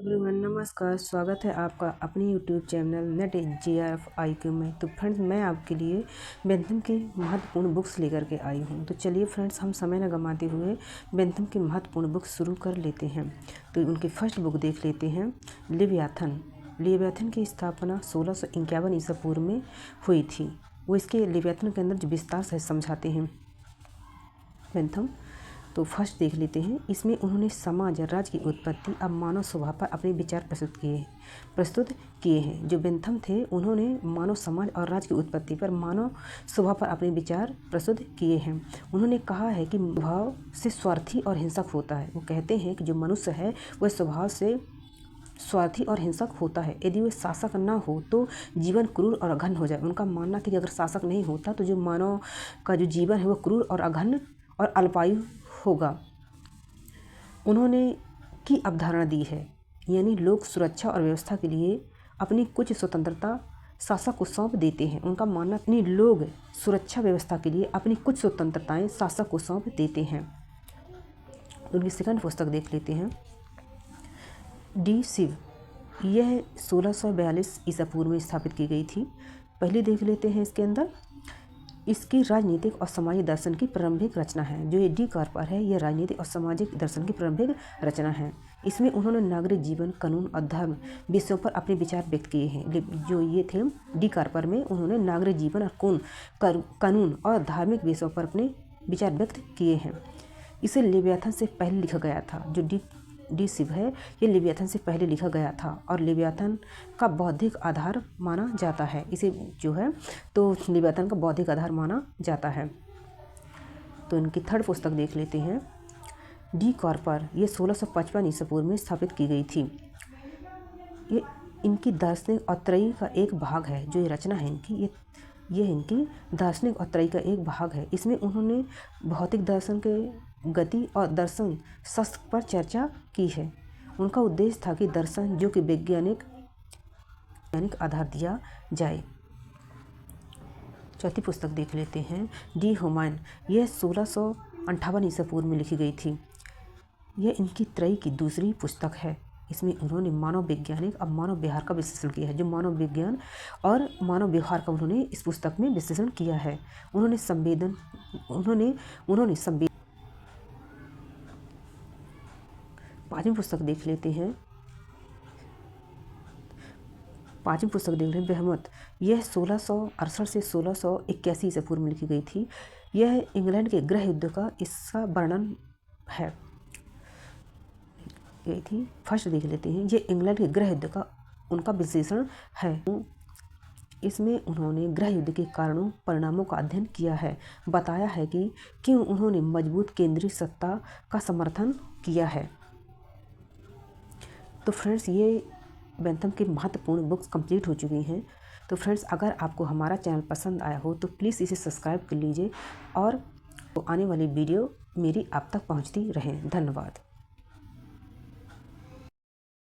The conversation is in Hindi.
एवरीवन, नमस्कार। स्वागत है आपका अपनी YouTube channel net JRF IQ में। तो फ्रेंड्स, मैं आपके लिए बेंथम की महत्वपूर्ण बुक्स लेकर के आई हूँ। तो चलिए फ्रेंड्स, हम समय न गंवाते हुए बेंथम की महत्वपूर्ण बुक्स शुरू कर लेते हैं। तो उनकी फर्स्ट बुक देख लेते हैं, लेवियाथन। लेवियाथन की स्थापना 1651 ईसा पूर्व में हुई थी। वो इसके लेवियाथन के अंदर जो विस्तार से समझाते हैं बेंथम। तो फर्स्ट देख लेते हैं। इसमें उन्होंने समाज और राज्य की उत्पत्ति अब मानव स्वभाव पर अपने विचार प्रस्तुत किए हैं। जो बेंथम थे, उन्होंने मानव समाज और राज्य की उत्पत्ति पर मानव स्वभाव पर अपने विचार प्रस्तुत किए हैं। उन्होंने कहा है कि स्वभाव से स्वार्थी और हिंसक होता है। वो कहते हैं कि जो मनुष्य है वह स्वभाव से स्वार्थी और हिंसक होता है। यदि वह शासक ना हो तो जीवन क्रूर और अघन हो जाए। उनका मानना था कि अगर शासक नहीं होता तो जो मानव का जो जीवन है वह क्रूर और अघन और अल्पायु होगा। उन्होंने की अवधारणा दी है, यानी लोग सुरक्षा और व्यवस्था के लिए अपनी कुछ स्वतंत्रता शासक को सौंप देते हैं। उनका मानना नहीं, लोग सुरक्षा व्यवस्था के लिए अपनी कुछ स्वतंत्रताएं शासक को सौंप देते हैं। उनकी सेकंड पुस्तक देख लेते हैं, डी सिव। यह 1642 ईसा पूर्व में स्थापित की गई थी। पहले देख लेते हैं इसके अंदर। इसकी राजनीतिक और सामाजिक दर्शन की प्रारंभिक रचना है। जो ये डी कार्पर है, यह राजनीतिक और सामाजिक दर्शन की प्रारंभिक रचना है। इसमें उन्होंने नागरिक जीवन, कानून और धर्म विषयों पर अपने विचार व्यक्त किए हैं। जो ये थे डी कार्पर में, उन्होंने नागरिक जीवन और कानून और धार्मिक विषयों पर अपने विचार व्यक्त किए हैं। इसे लेवियाथन से पहले लिखा गया था। जो डी सिव है, ये लेवियाथन से पहले लिखा गया था और लेवियाथन का बौद्धिक आधार माना जाता है। इसे जो है तो लेवियाथन का बौद्धिक आधार माना जाता है। तो इनकी थर्ड पुस्तक देख लेते हैं, डी कार्पर। ये 1655 ईसा पूर्व में स्थापित की गई थी। ये इनकी दार्शनिक और त्रयी का एक भाग है। जो ये रचना है इनकी, ये इनकी दार्शनिक और त्रयी का एक भाग है। इसमें उन्होंने भौतिक दर्शन के गति और दर्शन शास्त्र पर चर्चा की है। उनका उद्देश्य था कि दर्शन जो कि वैज्ञानिक आधार दिया जाए। चौथी पुस्तक देख लेते हैं, डी ह्यूमन। यह 1658 ईसा पूर्व में लिखी गई थी। यह इनकी त्रयी की दूसरी पुस्तक है। इसमें उन्होंने मानव वैज्ञानिक और मानव व्यवहार का विश्लेषण किया है। जो मानव विज्ञान और मानव व्यवहार का उन्होंने इस पुस्तक में विश्लेषण किया है। पांचवी पुस्तक देख लेते हैं, बेहमत। यह 1668 से 1681 ईसा पूर्व में लिखी गई थी। यह इंग्लैंड के गृह युद्ध का इसका वर्णन है। ये थी फर्स्ट देख लेते हैं। ये इंग्लैंड के गृह युद्ध का उनका विश्लेषण है। इसमें उन्होंने गृह युद्ध के कारणों परिणामों का अध्ययन किया है। बताया है कि क्यों उन्होंने मजबूत केंद्रीय सत्ता का समर्थन किया है। तो फ्रेंड्स, ये बेंथम की महत्वपूर्ण बुक्स कंप्लीट हो चुकी हैं। तो फ्रेंड्स, अगर आपको हमारा चैनल पसंद आया हो तो प्लीज़ इसे सब्सक्राइब कर लीजिए और आने वाली वीडियो मेरी आप तक पहुंचती रहे। धन्यवाद।